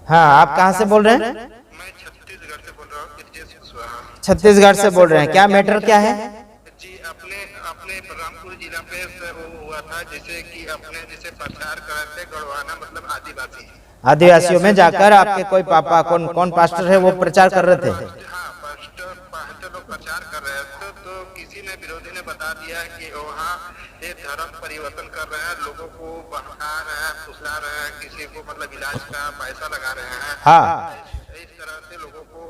हाँ, आप कहाँ से बोल रहे हैं? मैं छत्तीसगढ़ से बोल रहा हूँ, ब्रजेश कुशवाहा। छत्तीसगढ़ से बोल रहे हैं, क्या मैटर क्या है? जी, अपने अपने बलरामपुर जिला पे वो हुआ था, जैसे कि अपने जैसे प्रचार कर रहे थे गढ़वाना मतलब आदिवासी आदिवासियों में जाकर आपके कोई पापा कौन कौन पास्टर है वो प्रचार कर रहे थे? हाँ, पास्टर लोग प्रचार कर रहे थे, तो किसी ने विरोधी ने बता दिया कि वहाँ ये धर्म परिवर्तन कर रहे हैं, लोगों को बहका रहे हैं, फुसला रहे हैं, किसी को मतलब इलाज का पैसा लगा रहे हैं। हाँ, इस तरह से लोगों को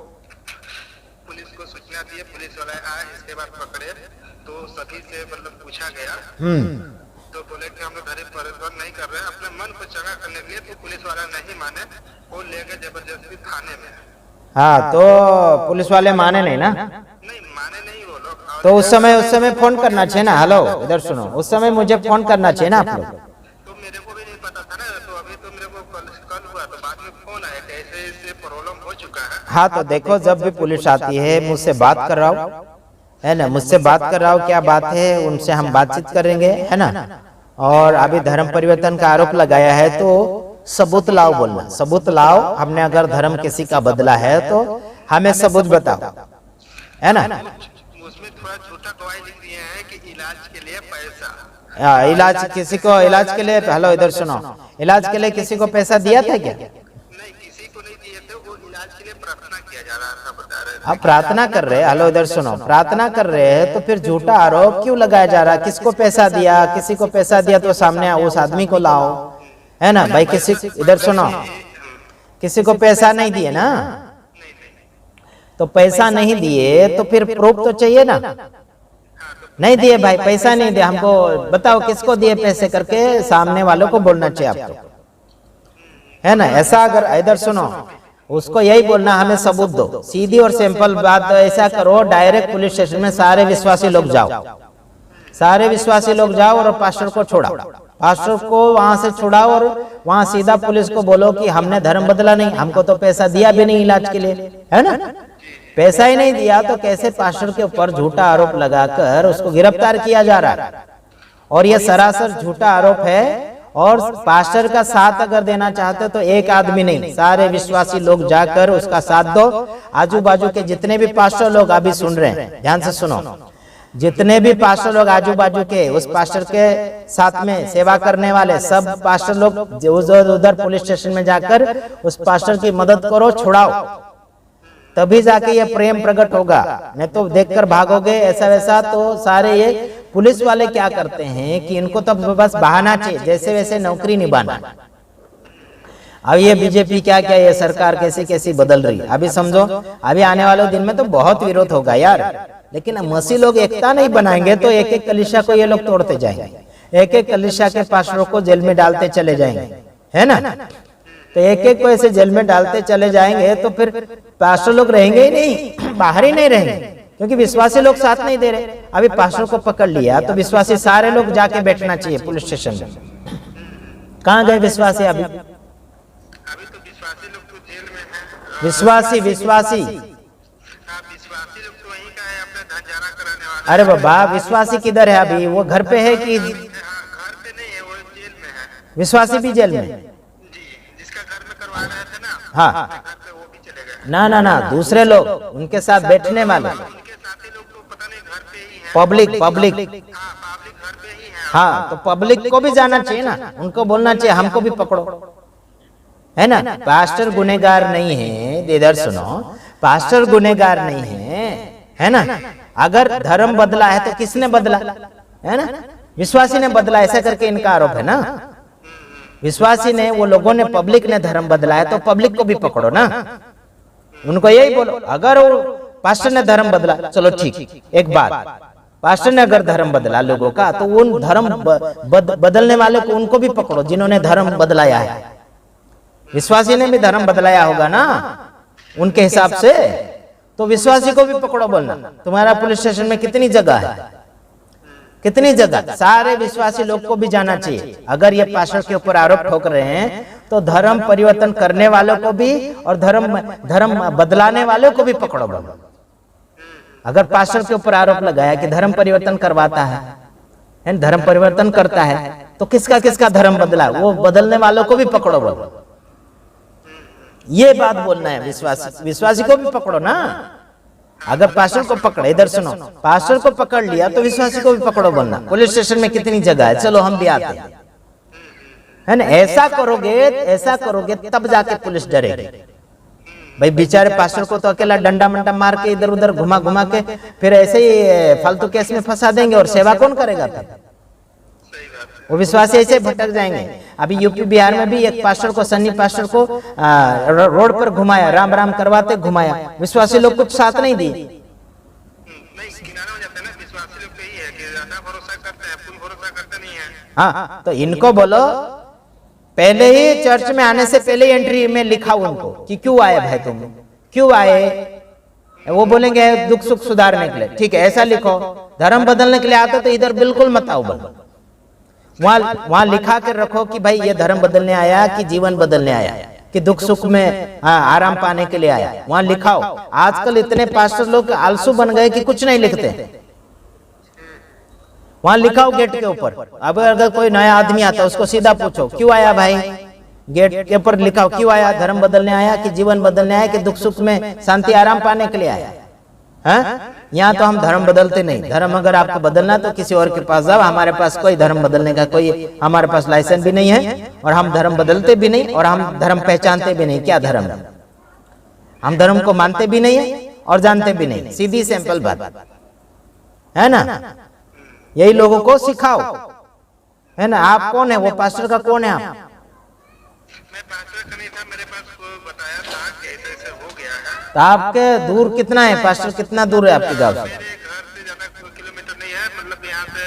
पुलिस को सूचना दी, पुलिस वाले आए, इसके बाद पकड़े, तो सभी से मतलब पूछा गया, तो बोले कि हम लोग धर्म परिवर्तन नहीं कर रहे हैं, अपने मन को चंगा करने के लिए। तो पुलिस वाला नहीं माने, वो ले गए जबरदस्ती थाने में। हाँ, तो पुलिस वाले माने नहीं ना? नहीं माने नहीं वो लोग। तो उस समय फोन करना चाहिए ना। हेलो, इधर सुनो, उस समय मुझे फोन करना चाहिए ना आप लोग। तो मेरे को भी नहीं पता था ना, तो अभी तो मेरे को कल हुआ, तो बाद में फोन आया कि ऐसे प्रॉब्लम हो चुका है। हाँ, तो देखो, जब भी पुलिस आती है मुझसे बात कर रहा हूँ, है ना, मुझसे बात कर रहा हूँ, क्या बात है उनसे हम बातचीत करेंगे, है ना। और अभी धर्म परिवर्तन का आरोप लगाया है तो सबूत लाओ बोलना, सबूत लाओ। हमने अगर धर्म किसी का बदला है तो हमें सबूत बताओ, है ना। उसमें थोड़ा झूठा गवाही लिख दिए हैं कि इलाज के लिए पैसा। इलाज किसी को, इलाज के लिए, हेलो इधर सुनो, इलाज के लिए किसी को पैसा दिया था क्या? नहीं, किसी को नहीं दिए थे, वो इलाज के लिए प्रार्थना किया जा रहा था, बता रहे थे। आप प्रार्थना कर रहे हैं, हेलो इधर सुनो, प्रार्थना कर रहे हैं तो फिर झूठा आरोप क्यों लगाया जा रहा है? किसको पैसा दिया? किसी को पैसा दिया तो सामने उस आदमी को लाओ, है ना भाई। किसी, इधर सुनो, किसी को पैसा नहीं दिए ना, तो पैसा नहीं दिए तो फिर प्रूफ तो चाहिए ना। नहीं दिए भाई, पैसा नहीं दिया, हमको बताओ किसको दिए पैसे करके सामने वालों को बोलना चाहिए आपको, है ना। ऐसा अगर, इधर सुनो, उसको यही बोलना हमें सबूत दो, सीधी और सिंपल बात। ऐसा करो, डायरेक्ट पुलिस स्टेशन में सारे विश्वासी लोग जाओ, सारे विश्वासी लोग जाओ और पास्टर को छोड़ाओ, पास्टर को वहां से छुड़ाओ और वहां सीधा पुलिस को बोलो कि हमने धर्म बदला नहीं, हमको तो पैसा दिया भी नहीं इलाज के लिए, है ना। पैसा ही नहीं दिया तो कैसे पास्टर के ऊपर झूठा आरोप लगाकर उसको गिरफ्तार किया जा रहा है? और ये सरासर झूठा आरोप है। और पास्टर का साथ अगर देना चाहते तो एक आदमी नहीं, सारे विश्वासी लोग जाकर उसका साथ दो। आजू बाजू के जितने भी पास्टर लोग अभी सुन रहे हैं, ध्यान से सुनो, जितने भी पास्टर लोग आजू बाजू के उस पास्टर के साथ में सेवा करने वाले सब पास्टर लोग उधर पुलिस स्टेशन में जाकर उस पास्टर की मदद करो, छुड़ाओ, तभी जाके ये प्रेम प्रकट होगा। नहीं तो देखकर भागोगे ऐसा वैसा। तो सारे ये पुलिस वाले क्या करते हैं कि इनको तो बस बहाना चाहिए, जैसे वैसे नौकरी निभाना। अब ये बीजेपी क्या क्या, ये सरकार कैसी कैसी बदल रही है। अभी समझो, अभी आने वाले दिन में तो बहुत विरोध होगा यार। लेकिन मसीह लोग एकता नहीं बनाएंगे तो एक एक कलीसिया को ये लोग तोड़ते जाएंगे, एक एक कलीसिया के पास्टरों को जेल में डालते चले जाएंगे, है ना। तो एक एक को ऐसे जेल में डालते चले जाएंगे तो फिर पास्टर लोग रहेंगे ही नहीं, बाहर ही नहीं रहेंगे, क्योंकि विश्वासी लोग साथ नहीं दे रहे। अभी पास्टर को पकड़ लिया तो विश्वासी सारे लोग जाके बैठना चाहिए पुलिस स्टेशन में। कहाँ गए विश्वासी? अभी तो विश्वासी लोग तो जेल में हैं। विश्वासी विश्वासी लोग तो वहीं का है, अपने धन जमा कराने वाला। अरे बाबा, विश्वासी किधर है अभी? वो घर पे है कि? घर पे नहीं है, वो जेल में है। विश्वासी भी जेल में? जिसका घर में करवा रहे थे ना, हाँ, घर पे वो भी चले गए। ना ना ना, दूसरे लोग उनके साथ बैठने वाले, उनके साथी लोग तो पता नहीं घर पे ही हैं। पब्लिक पब्लिक हाँ, पब्लिक घर पे ही है। हाँ, तो पब्लिक को भी जाना चाहिए ना, उनको बोलना चाहिए हमको भी पकड़ो, है ना। पास्टर गुनहगार नहीं है, इधर सुनो, पास्टर गुनहगार नहीं है ना। अगर धर्म बदला है तो किसने बदला, है ना? विश्वासी ने बदला, ऐसा करके इनका आरोप है ना। विश्वासी ने, वो लोगों ने, पब्लिक ने धर्म बदला है तो पब्लिक को भी पकड़ो ना, उनको यही बोलो। अगर वो पास्टर ने धर्म बदला, चलो ठीक, एक बात, पास्टर ने अगर धर्म बदला लोगों का तो उन धर्म बदलने वाले को, उनको भी पकड़ो जिन्होंने धर्म बदलाया है। विश्वासी ने भी धर्म बदलाया होगा ना उनके हिसाब से, तो विश्वासी को भी पकड़ो बोलना। तुम्हारा पुलिस स्टेशन में कितनी जगह है, कितनी जगह, सारे विश्वासी लोग को भी जाना चाहिए। अगर ये पास्टर के ऊपर आरोप ठोक रहे हैं तो धर्म परिवर्तन करने वालों को भी और धर्म बदलाने वालों को भी पकड़ो बोलो। अगर पास्टर के ऊपर आरोप लगाया कि धर्म परिवर्तन करवाता है, धर्म परिवर्तन करता है, तो किसका किसका धर्म बदला, वो बदलने वालों को भी पकड़ो बोलो, ये बात बोलना है। विश्वासी को भी पकड़ो ना। अगर पास्टर को पकड़े, इधर सुनो, पास्टर को पकड़ लिया तो विश्वासी को भी पकड़ो बोलना। पुलिस स्टेशन में कितनी जगह है, चलो हम भी आते हैं, है ना। ऐसा करोगे तब जाके पुलिस डरेगी। भाई बेचारे पास्टर को तो अकेला डंडा मंडा मार के इधर उधर घुमा घुमा के फिर ऐसे ही फालतू केस में फंसा देंगे, और सेवा कौन करेगा तब? वो विश्वासी ऐसे भटक जाएंगे। अभी यूपी बिहार में भी एक पास्टर को, सन्नी पास्टर को रोड पर घुमाया, राम राम करवाते घुमाया, विश्वासी लोग कुछ साथ नहीं दिए। किनारा हो जाता है ना, विश्वासी लोग यही है कि ज्यादा भरोसा करते हैं, फुल भरोसा करते नहीं है। हाँ, तो इनको बोलो पहले ही चर्च में आने से पहले एंट्री में लिखा उनको कि क्यों आए भाई, तुम क्यों आए। वो बोलेंगे दुख सुख सुधारने के लिए, ठीक है ऐसा लिखो। धर्म बदलने के लिए आते तो इधर बिल्कुल मत आओ बोलो। वहां लिखा कर रखो कि भाई ये धर्म बदलने आया कि जीवन बदलने आया, कि दुख सुख में आराम पाने के लिए आया, वहां लिखाओ। आजकल इतने पास्टर लोग आलसू बन गए कि कुछ नहीं लिखते। वहां लिखाओ गेट के ऊपर। अब अगर कोई नया आदमी आता है उसको सीधा पूछो क्यों आया भाई, गेट के ऊपर लिखाओ क्यों आया, धर्म बदलने आया कि जीवन बदलने आया कि दुख सुख में शांति आराम पाने के लिए आया है। यहाँ तो हम धर्म बदलते नहीं। धर्म अगर आपको बदलना तो किसी और के पास जाओ, हमारे पास कोई धर्म बदलने का कोई, हमारे पास लाइसेंस भी नहीं है, और हम धर्म बदलते भी नहीं, और हम धर्म पहचानते भी नहीं। क्या धर्म है? हम धर्म को मानते भी नहीं है और जानते भी नहीं। सीधी सिंपल बात है ना। यही लोगों को सिखाओ, है ना। आप कौन है? वो पास्टर का कौन है आप? मैं पास्टर का नहीं था, मेरे पास को बताया था कि ऐसे हो गया है। तो आपके दूर कितना है पास्टर, कितना दूर है आपके गांव से? मेरे घर से ज्यादा किलोमीटर नहीं है, मतलब यहाँ से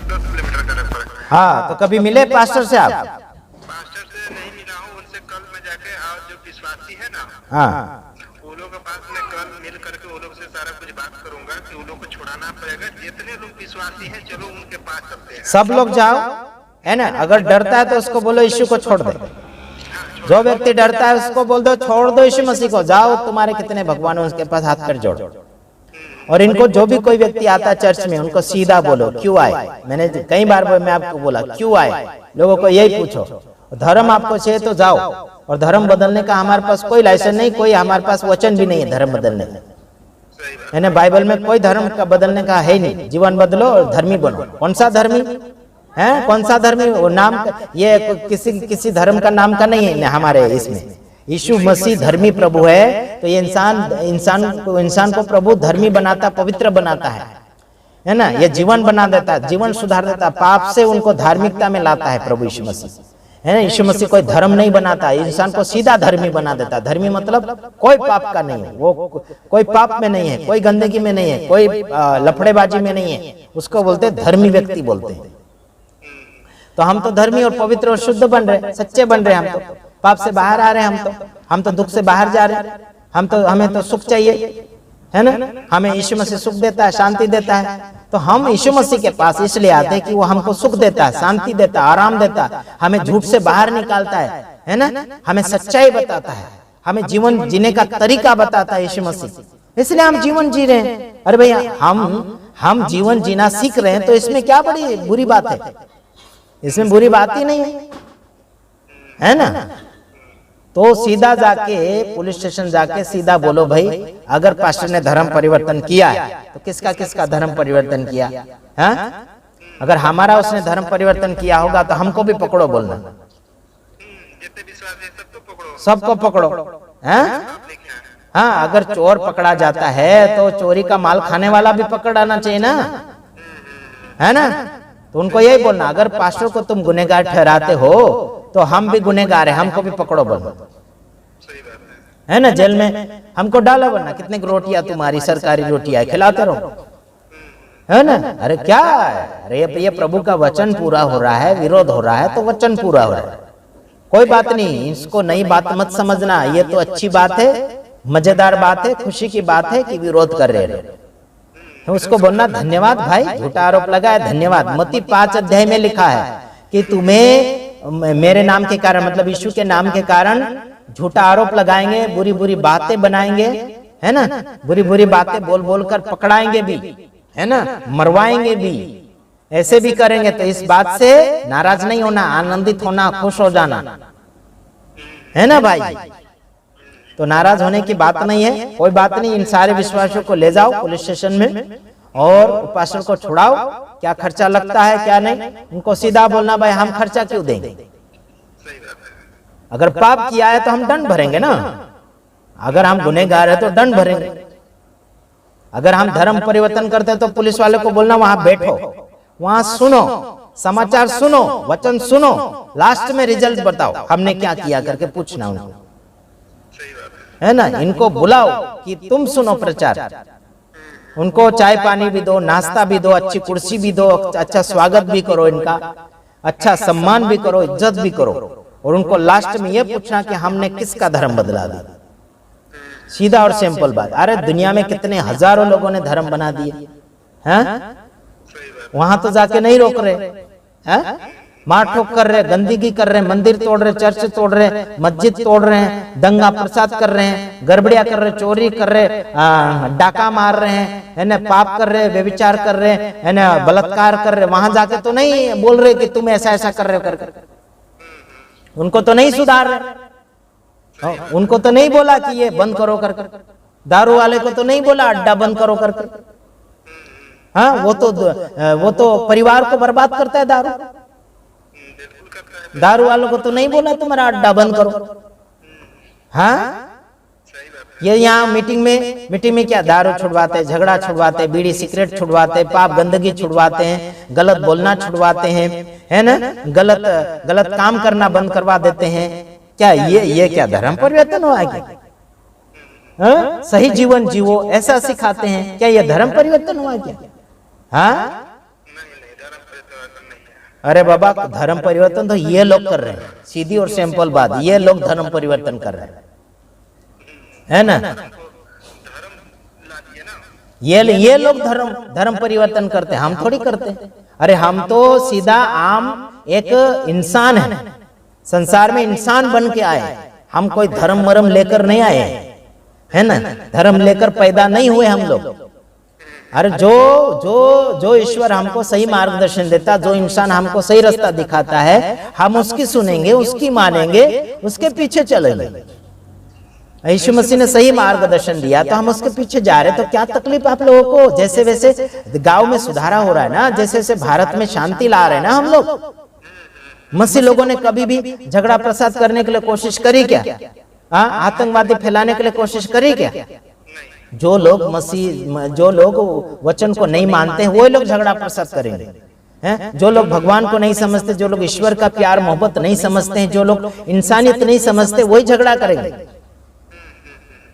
10 किलोमीटर का रास्ता है। हाँ, तो कभी मिले पास्टर से आप? पास्टर से नहीं मिला हूँ, उनसे कल मैं जाके, और जो विश्वासी है ना, हाँ, वो लोग के पास में कल मिल करके वो लोग से सारा कुछ बात करूंगा कि वो लोग को छुड़ाना पड़ेगा। जितने लोग विश्वासी हैं चलो उनके पास चलते हैं। सब लोग जाओ, है ना। अगर डरता है तो उसको बोलो यीशु को छोड़ दे। जो व्यक्ति डरता है उसको बोल दो छोड़ दो यीशु मसीह को, जाओ तुम्हारे कितने भगवान है उसके पास हाथ कर जोड़ो। और इनको जो भी कोई व्यक्ति आता है चर्च में उनको सीधा बोलो क्यों आए। मैंने कई बार मैं आपको बोला क्यों आए, लोगों को यही पूछो। धर्म आपको चाहिए तो जाओ, और धर्म बदलने का हमारे पास कोई लाइसेंस नहीं, कोई हमारे पास वचन भी नहीं है धर्म बदलने का, है ना। बाइबल में कोई धर्म का बदलने का है ही नहीं। जीवन बदलो और धर्मी बनो। कौन सा धर्मी है, कौन सा धर्मी? वो नाम ये किसी धर्म का नाम का नहीं है हमारे इसमें। यीशु मसीह धर्मी प्रभु है, तो ये इंसान को प्रभु धर्मी बनाता, पवित्र बनाता है ना। ये जीवन बना देता है, जीवन सुधार देता है, पाप से उनको धार्मिकता में लाता है प्रभु यीशु मसीह, है ना। यीशु मसीह कोई धर्म नहीं बनाता, इंसान को सीधा धर्मी बना देता। धर्मी मतलब कोई पाप का नहीं है, वो कोई पाप में नहीं है, कोई गंदगी में नहीं है, कोई लफड़ेबाजी में नहीं है, उसको बोलते धर्मी व्यक्ति बोलते हैं। तो हम तो धर्मी और पवित्र और शुद्ध बन रहे, सच्चे बन रहे, हम तो पाप से बाहर आ रहे हैं, हम तो दुख से बाहर जा रहे हैं। हमें तो सुख चाहिए, है ना। हमें यीशु मसीह सुख देता है, शांति देता है, तो हम यीशु मसीह के पास इसलिए आते हैं कि वो हमको सुख देता है, शांति देता है, आराम देता है, हमें झूठ से बाहर निकालता है ना, हमें सच्चाई बताता है, हमें जीवन जीने का तरीका बताता है यीशु मसीह। इसलिए हम जीवन जी रहे हैं। अरे भैया हम जीवन जीना सीख रहे हैं, तो इसमें क्या बड़ी बुरी बात है? इसमें बुरी बात ही नहीं है ना। तो सीधा जाके पुलिस स्टेशन जाके सीधा बोलो भाई, अगर पास्टर ने धर्म परिवर्तन किया है तो किसका धर्म परिवर्तन किया है? अगर हमारा उसने धर्म परिवर्तन किया होगा तो हमको भी पकड़ो बोलना। सबको पकड़ो, हैं? हाँ, अगर चोर पकड़ा जाता है तो चोरी का माल खाने वाला भी पकड़ाना चाहिए ना, है ना। तो उनको यही बोलना, अगर पास्टर को तुम गुनहगार ठहराते हो तो हम भी गुनहगार है, हमको भी पकड़ो बोलना, है ना। जेल में हमको डालो बोलना, कितने रोटियां तुम्हारी सरकारी रोटियां खिलाते रहो, है ना। अरे क्या है, अरे ये प्रभु का वचन पूरा हो रहा है, विरोध हो रहा है तो वचन पूरा हो रहा है, कोई बात नहीं। इसको नई बात मत समझना, ये तो अच्छी बात है, मजेदार बात है, खुशी की बात है कि विरोध कर रहे हैं। उसको बोलना धन्यवाद भाई, झूठा आरोप लगा है, धन्यवाद। मत्ती 5 अध्याय में लिखा है कि तुम्हें मेरे नाम के कारण, मतलब यीशु के नाम के कारण झूठा आरोप लगाएंगे, बुरी बुरी बातें बनाएंगे, है ना, बुरी बुरी बातें बोल बोल कर पकड़ाएंगे भी, है ना, मरवाएंगे भी, ऐसे भी करेंगे। तो इस बात से नाराज नहीं होना, आनंदित होना, खुश हो जाना, है ना भाई। तो नाराज होने की बात नहीं है, कोई बात नहीं। इन सारे विश्वासियों को ले जाओ पुलिस स्टेशन में और पास्टर को छुड़ाओ, क्या खर्चा लगता है क्या नहीं, उनको सीधा बोलना भाई हम खर्चा क्यों देंगे, अगर पाप किया है तो हम दंड भरेंगे ना, अगर हम गुनहगार है तो दंड भरेंगे। अगर हम धर्म परिवर्तन करते हैं तो पुलिस वाले को बोलना वहां बैठो, वहां सुनो, समाचार सुनो, वचन सुनो, लास्ट में रिजल्ट बताओ हमने क्या किया करके पूछना उनको, है ना। इनको बुलाओ कि तुम सुनो प्रचार, उनको चाय पानी भी दो, नाश्ता भी दो, अच्छी कुर्सी भी दो, अच्छा स्वागत भी करो, इनका अच्छा सम्मान भी करो, इज्जत भी करो, और उनको लास्ट में यह पूछना कि हमने किसका धर्म बदला दिया। सीधा और सिंपल बात। अरे दुनिया में कितने हजारों लोगों ने धर्म बना दिए हैं, वहां तो जाके नहीं रोक रहे हैं, मार ठोक कर रहे, गंदगी कर रहे, मंदिर तोड़ रहे, चर्च तोड़ रहे, मस्जिद तोड़ रहे हैं, दंगा प्रसाद कर रहे हैं, गड़बड़ियां कर रहे, चोरी कर रहे, डाका मार रहे हैं, है ना, पाप कर रहे, व्यभिचार कर रहे, है ना, बलात्कार कर रहे। वहां जाके तो नहीं बोल रहे कि तुम ऐसा ऐसा कर रहे हो कर, उनको तो नहीं सुधार रहे, उनको तो नहीं बोला कि ये बंद करो कर, दारू वाले को तो नहीं बोला अड्डा बंद करो कर। हाँ, वो तो परिवार को बर्बाद करता है दारू। दारू वालों को तो नहीं बोला तुम्हारा अड्डा बंद करो। हाँ, ये यहाँ मीटिंग में क्या दारू छुड़वाते, झगड़ा छुड़वाते, बीड़ी सिगरेट छुड़वाते, पाप गंदगी छुड़वाते हैं, गलत बोलना छुड़वाते हैं, है ना, गलत काम करना बंद करवा देते हैं। क्या ये क्या धर्म परिवर्तन हुआ क्या? हाँ? सही जीवन जीवो ऐसा सिखाते हैं, क्या ये धर्म परिवर्तन हुआ क्या? हाँ, अरे बाबा, धर्म परिवर्तन तो ये लोग कर रहे हैं, सीधी और सिंपल बात, ये लोग धर्म परिवर्तन कर रहे हैं, है ना। ये लोग धर्म परिवर्तन करते हैं, हम थोड़ी करते हैं। अरे हम तो सीधा आम एक इंसान है, संसार में इंसान बन के आए, हम कोई धर्म मरम लेकर नहीं आए, है ना, धर्म लेकर पैदा नहीं हुए हम लोग। अरे जो ईश्वर हमको सही मार्गदर्शन देता, जो इंसान हमको सही रास्ता दिखाता है, हम उसकी सुनेंगे, उसकी मानेंगे, उसके पीछे चलेंगे। यीशु मसीह ने सही मार्गदर्शन दिया तो हम उसके पीछे जा रहे, तो क्या तकलीफ आप लोगों को? जैसे वैसे गांव में सुधारा हो रहा है ना, जैसे जैसे भारत में शांति ला रहे हैं ना हम लोग। मसीह लोगों ने कभी भी झगड़ा प्रसाद करने के लिए कोशिश करी क्या? आतंकवादी फैलाने के लिए कोशिश करी क्या? जो लोग वचन को नहीं मानते हैं वो लोग झगड़ा प्रसाद करेंगे, हैं? जो लोग भगवान को नहीं समझते, जो लोग ईश्वर का प्यार मोहब्बत नहीं समझते हैं, जो लोग इंसानियत नहीं समझते, वही झगड़ा करेंगे,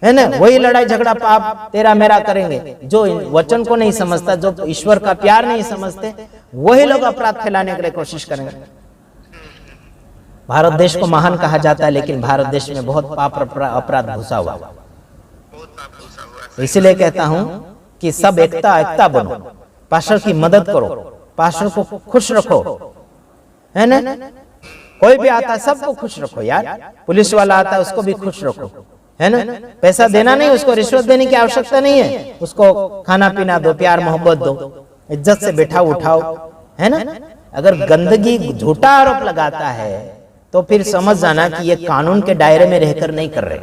है ना, वही लड़ाई झगड़ा पाप तेरा मेरा करेंगे। जो वचन को नहीं समझता, जो ईश्वर का प्यार नहीं समझते, वही लोग अपराध फैलाने के लिए कोशिश करेंगे। भारत देश को महान कहा जाता है, लेकिन भारत देश में बहुत पाप अपराध घुसा हुआ। इसलिए कहता हूं कि सब एकता बनो, पास्टर की मदद करो, पास्टर को खुश रखो, है ना। कोई भी आता है सबको खुश रखो यार, पुलिस वाला आता है उसको भी खुश रखो, है ना। पैसा देना नहीं, उसको रिश्वत देने की आवश्यकता नहीं है, उसको खाना पीना दो, प्यार मोहब्बत दो, इज्जत से बैठाओ उठाओ, है ना। अगर गंदगी झूठा आरोप लगाता है तो फिर समझ जाना कि ये कानून के दायरे में रहकर नहीं कर रहे।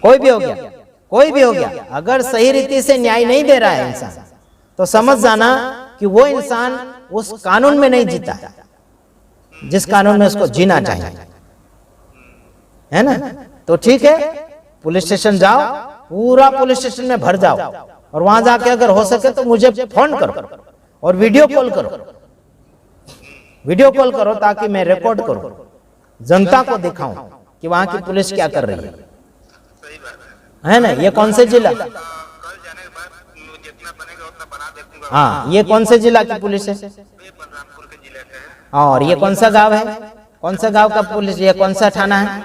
कोई भी हो गया, अगर सही रीति से न्याय नहीं दे रहा है इंसान, तो समझ जाना कि वो इंसान उस कानून में नहीं जीता है जिस कानून में उसको जीना चाहिए, है ना। तो ठीक है, पुलिस स्टेशन जाओ, पूरा पुलिस स्टेशन में भर जाओ, और वहां जाके अगर हो सके तो मुझे फोन करो और वीडियो कॉल करो ताकि मैं रिकॉर्ड करूं, जनता को दिखाऊं कि वहां की पुलिस क्या कर रही है ना। ये कौन से जिला? हाँ, ये कौन से जिला की पुलिस है? और ये कौन सा गांव है? कौन सा गांव का पुलिस? ये कौन सा थाना है?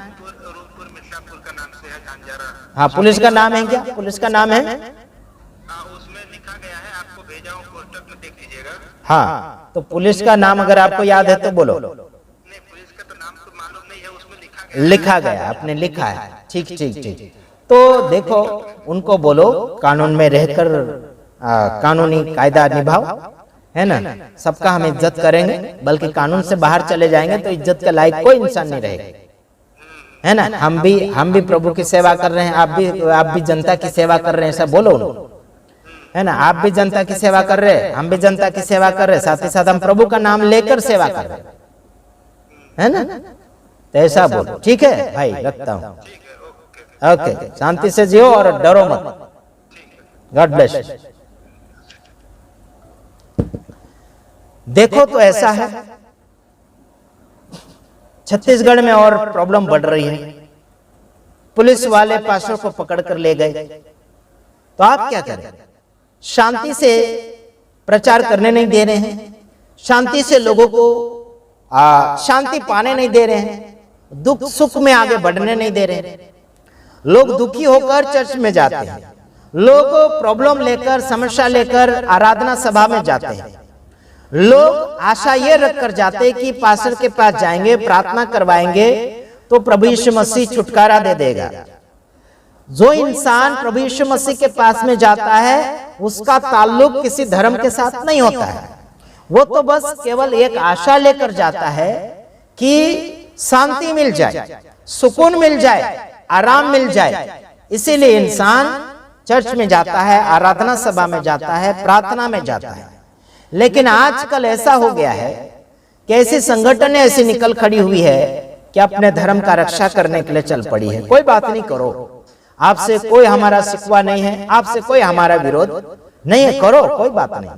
हाँ, पुलिस का नाम है क्या? पुलिस का नाम है? उसमें लिखा गया है, आपको भेजा हूं, पोस्टर में देख लीजिएगा। हाँ, तो पुलिस का नाम अगर आपको याद है तो बोलो। नहीं, पुलिस का तो नाम तो मालूम नहीं है, उसमें लिखा गया, आपने लिखा है, ठीक। तो देखो, उनको बोलो कानून में रहकर कानूनी कायदा निभाओ, है ना। सबका हम इज्जत करेंगे, बल्कि कानून से बाहर चले जाएंगे तो इज्जत के लायक कोई इंसान नहीं रहेगा, है ना, हम भी प्रभु की सेवा कर रहे हैं, आप भी जनता की सेवा कर रहे हैं, ऐसा बोलो, है ना। आप भी जनता की सेवा कर रहे हैं, हम भी जनता की सेवा कर रहे हैं, साथ ही साथ हम प्रभु का नाम लेकर सेवा कर रहे हैं, है ना। तो ऐसा बोलो, ठीक है भाई, रखता हूँ। ओके, शांति से जियो और डरो मत। God bless. देखो तो ऐसा है, छत्तीसगढ़ में और प्रॉब्लम बढ़ रही है। पुलिस वाले पास्टर को पकड़कर ले गए, तो आप क्या करें? शांति से प्रचार करने नहीं दे रहे हैं, शांति से लोगों को शांति पाने नहीं दे रहे हैं, दुख सुख में आगे बढ़ने नहीं दे रहे हैं। लोग दुखी होकर चर्च में जाते हैं, लोग प्रॉब्लम लेकर, समस्या लेकर आराधना सभा में जाते हैं। लोग आशा ये रखकर जाते हैं कि पास्टर के पास जाएंगे, प्रार्थना करवाएंगे तो प्रभु यीशु मसीह छुटकारा दे देगा। जो इंसान प्रभु यीशु मसीह के पास में जाता है, उसका ताल्लुक किसी धर्म के साथ नहीं होता है। वो तो बस केवल एक आशा लेकर जाता है कि शांति मिल जाए, सुकून मिल जाए, आराम मिल जाए। इसीलिए इंसान चर्च में जाता है, आराधना सभा में जाता है, प्रार्थना में जाता है। लेकिन आजकल ऐसा हो गया है कि ऐसी संगठनें ऐसी निकल खड़ी हुई है कि अपने धर्म का रक्षा करने के लिए चल पड़ी है। कोई बात नहीं, करो, आपसे कोई हमारा शिकवा नहीं है, आपसे कोई हमारा विरोध नहीं है, करो, कोई बात नहीं।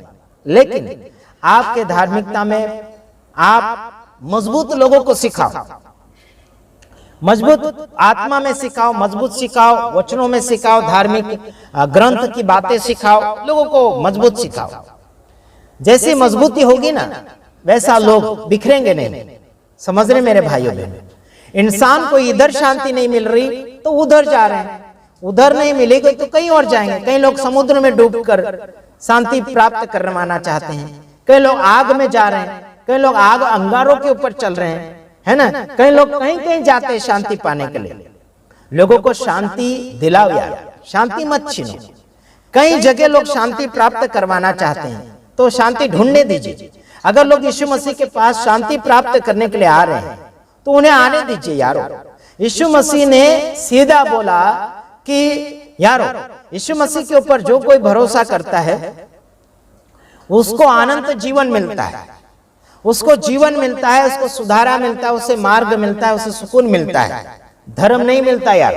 लेकिन आपके धार्मिकता में आप मजबूत लोगों को सिखाओ, मजबूत आत्मा में सिखाओ, मजबूत सिखाओ, वचनों में सिखाओ, धार्मिक ग्रंथ की बातें सिखाओ, लोगों को मजबूत सिखाओ। जैसी मजबूती होगी ना, वैसा लोग बिखरेंगे नहीं। समझ रहे मेरे भाइयों बहनों? इंसान को इधर शांति नहीं मिल रही तो उधर जा रहे हैं, उधर नहीं मिलेगी तो कहीं और जाएंगे। कई लोग समुद्र में डूबकर शांति प्राप्त करवाना चाहते हैं, कई लोग आग में जा रहे हैं, कई लोग आग अंगारों के ऊपर चल रहे हैं, है ना। कई लोग कहीं कहीं जाते हैं शांति पाने के लिए। लोगों को शांति दिलाओ यार, शांति मत छीनो। कई जगह लोग शांति प्राप्त करवाना चाहते हैं तो शांति ढूंढने दीजिए। अगर लोग यीशु मसीह के पास शांति प्राप्त करने के लिए आ रहे हैं तो उन्हें आने दीजिए यारो। यीशु मसीह ने सीधा बोला कि यारो, यीशु मसीह के ऊपर जो कोई भरोसा करता है उसको अनंत जीवन मिलता है, उसको जीवन मिलता है, उसको सुधारा मिलता है, उसे मार्ग मिलता है, उसे सुकून मिलता है, धर्म नहीं मिलता यार।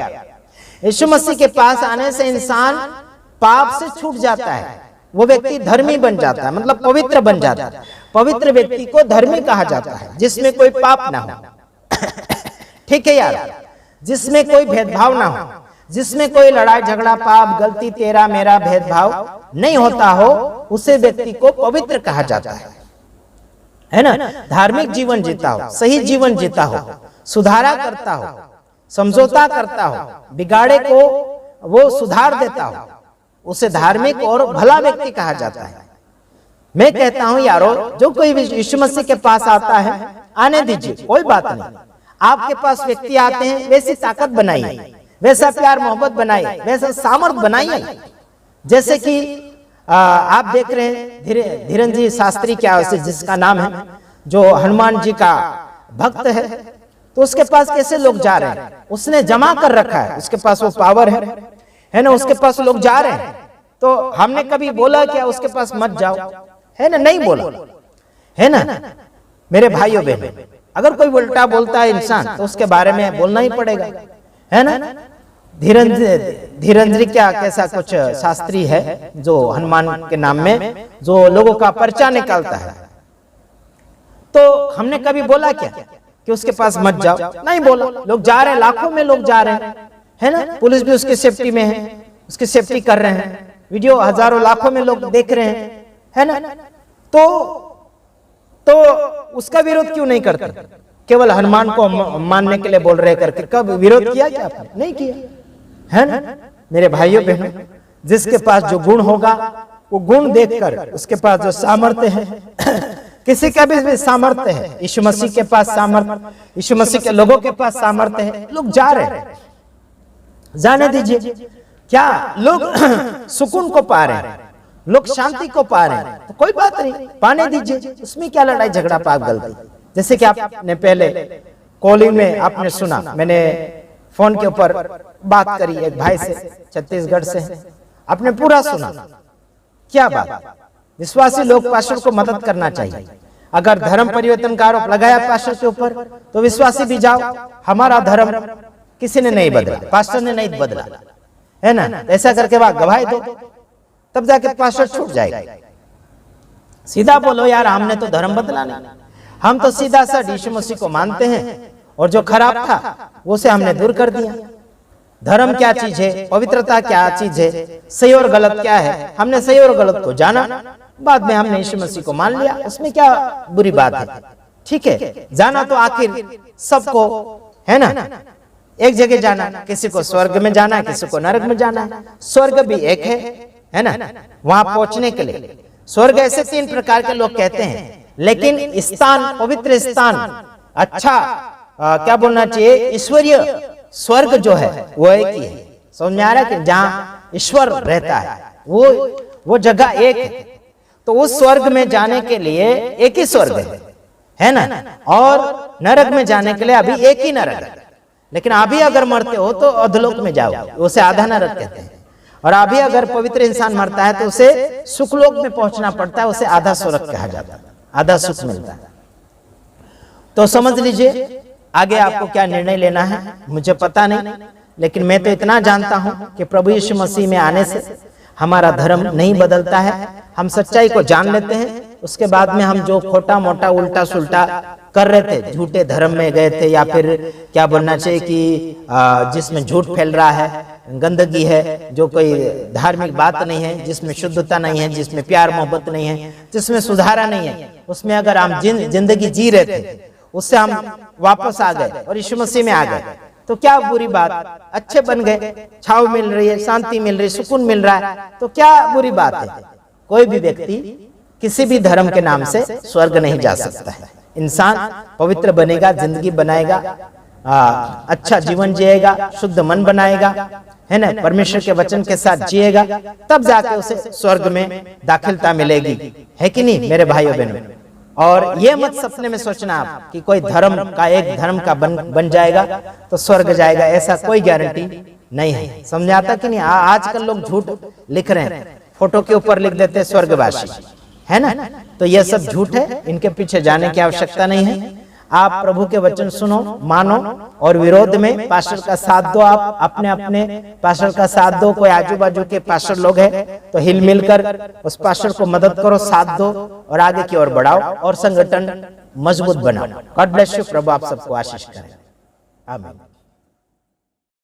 यीशु मसीह के पास आने से इंसान पाप से छूट जाता है, वो व्यक्ति धर्मी बन जाता है, मतलब पवित्र बन जाता है। पवित्र व्यक्ति को धर्मी कहा जाता है जिसमें कोई पाप ना हो। ठीक है यार, जिसमें कोई भेदभाव ना हो, जिसमें कोई लड़ाई झगड़ा, पाप, गलती, तेरा मेरा भेदभाव नहीं होता हो, उसे व्यक्ति को पवित्र कहा जाता है ना। धार्मिक जीवन जीता हो, सही जीवन जीता हो, सुधारा करता हो, समझौता करता हो, बिगाड़े को वो सुधार देता हो, उसे धार्मिक और भला व्यक्ति कहा जाता है। मैं कहता हूं यारो, जो कोई यीशु मसीह के पास आता है आने दीजिए, कोई बात नहीं। आपके पास व्यक्ति आते हैं, वैसी ताकत बनाइए, वैसा प्यार मोहब्बत बनाइए, वैसा सामर्थ बनाइए। जैसे कि आप देख रहे हैं धीरन जी शास्त्री, क्या जिसका नाम है, जो हनुमान जी का भक्त है, तो उसके पास कैसे लोग जा रहे हैं, उसने जमा कर रखा है, उसके पास वो पावर है ना, उसके पास लोग जा रहे हैं। तो हमने कभी बोला क्या उसके पास मत जाओ, है ना, नहीं बोला, है ना मेरे भाइयों बहनों। अगर कोई उल्टा बोलता है इंसान तो उसके बारे में बोलना ही पड़ेगा, है ना। धीरन जी क्या कैसा कुछ शास्त्री है जो हनुमान के नाम में जो लोगों का पर्चा निकालता है, तो हमने कभी बोला क्या कि उसके पास मत जाओ, नहीं बोला। लोग जा रहे हैं, लाखों में लोग जा रहे हैं, है ना। पुलिस भी उसकी सेफ्टी में है, उसकी सेफ्टी कर रहे हैं, वीडियो हजारों लाखों में लोग देख रहे हैं, है ना। तो उसका विरोध क्यों नहीं करते? केवल हनुमान को मानने के लिए बोल रहे करके कब विरोध किया क्या आपने? नहीं किया, है ना मेरे भाइयों बहनों। जिसके पास जो गुण होगा वो गुण देखकर, उसके पास जो सामर्थ्य है, किसी का भी सामर्थ्य है, यीशु मसीह के पास सामर्थ्य, यीशु मसीह के लोगों के पास सामर्थ्य है, लोग जा रहे हैं, जाने दीजिए। क्या लोग सुकून को पा रहे हैं, लोग शांति को पा रहे हैं, तो कोई बात नहीं, पाने दीजिए। उसमें क्या लड़ाई झगड़ा, पाप, गलती। जैसे कि आपने पहले कॉलिंग में आपने सुना, मैंने फोन के ऊपर बात करी एक भाई से, छत्तीसगढ़ से, आपने पूरा सुना। क्या बात, विश्वासी लोग पास्टर को मदद करना चाहिए। अगर धर्म परिवर्तन का आरोप लगाया पास्टर के ऊपर तो विश्वासी भी जाओ, हमारा धर्म किसी ने नहीं बदला, पास्टर ने नहीं बदला, है ना, ऐसा करके बाद गवाही दो, तब जाके पास्टर छूट जाएगा। सीधा बोलो यार हमने तो धर्म बदला नहीं, हम तो सीधा सा यीशु मसीह को मानते हैं और जो खराब था वो से हमने दूर कर दिया। धर्म क्या चीज है, पवित्रता क्या चीज है, सही और गलत क्या है, हमने सही और गलत को जाना, बाद में हमने यीशु मसीह को मान लिया, उसमें क्या बुरी बात है। ठीक है, जाना तो आखिर सबको है ना, एक जगह जाना, किसी को स्वर्ग में जाना है, किसी को नरक में जाना है। स्वर्ग भी एक है ना, वहां पहुंचने के लिए स्वर्ग ऐसे 3 प्रकार के लोग कहते हैं, लेकिन स्थान, पवित्र स्थान, अच्छा क्या बोलना चाहिए, ईश्वरीय स्वर्ग जो है वो एक ही है। समझ में आ रहा है कि जहां ईश्वर रहता है वो जगह एक है। तो उस स्वर्ग में जाने के लिए एक ही स्वर्ग है ना, और नरक में जाने के लिए अभी एक ही नरक है। लेकिन अभी अगर मरते हो तो अधलोक में जाओ, उसे आधा नरक कहते हैं। और अभी अगर पवित्र इंसान मरता है तो उसे सुखलोक में पहुंचना पड़ता है, उसे आधा स्वर्ग कहा जाता है, आधा सुख मिलता है। तो समझ लीजिए आगे आपको क्या निर्णय लेना है मुझे पता नहीं, लेकिन मैं तो इतना जानता हूं कि प्रभु यीशु मसीह में आने से हमारा धर्म नहीं बदलता है। हम सच्चाई को जान लेते हैं, उसके बाद में हम जो खोटा मोटा उल्टा सुल्टा कर रहे थे, झूठे धर्म में गए थे, या फिर क्या बोलना चाहिए कि जिसमें झूठ फैल रहा है, गंदगी है, जो कोई धार्मिक बात नहीं है, जिसमें शुद्धता नहीं है, जिसमें प्यार मोहब्बत नहीं है, जिसमें सुधारा नहीं है, उसमें अगर हम जिंदगी जी रहे थे, उससे हम वापस आ गए और यीशु मसीह में आ गए, तो क्या बुरी बात, अच्छे बन गए, छाव मिल रही है, शांति मिल रही है, सुकून मिल रहा है, तो क्या बुरी बात है। कोई भी व्यक्ति किसी भी धर्म के नाम से स्वर्ग नहीं जा सकता है। इंसान पवित्र बनेगा, जिंदगी बनाएगा, अच्छा जीवन जिएगा, शुद्ध मन बनाएगा, है ना, परमेश्वर के वचन के साथ जिएगा, तब जाके उसे स्वर्ग में दाखिलता मिलेगी, है कि नहीं मेरे भाइयों बहनों। और ये मत सपने में सोचना आप कि कोई धर्म का एक धर्म का बन जाएगा तो स्वर्ग जाएगा, ऐसा कोई गारंटी नहीं है। समझ आता कि नहीं। आजकल लोग झूठ लिख रहे हैं, फोटो के ऊपर लिख देते हैं स्वर्गवासी, है ना, तो ये सब झूठ है, इनके पीछे जाने की आवश्यकता नहीं है। आप प्रभु के वचन सुनो, मानो, और विरोध में पास्टर का साथ दो। आप अपने अपने पास्टर का साथ दो। कोई आजू बाजू के पास्टर लोग हैं तो हिल मिलकर उस पास्टर को मदद करो, साथ दो और आगे की ओर बढ़ाओ और संगठन मजबूत बनाओ। God bless you. प्रभु आप सबको आशीष करें। आमीन।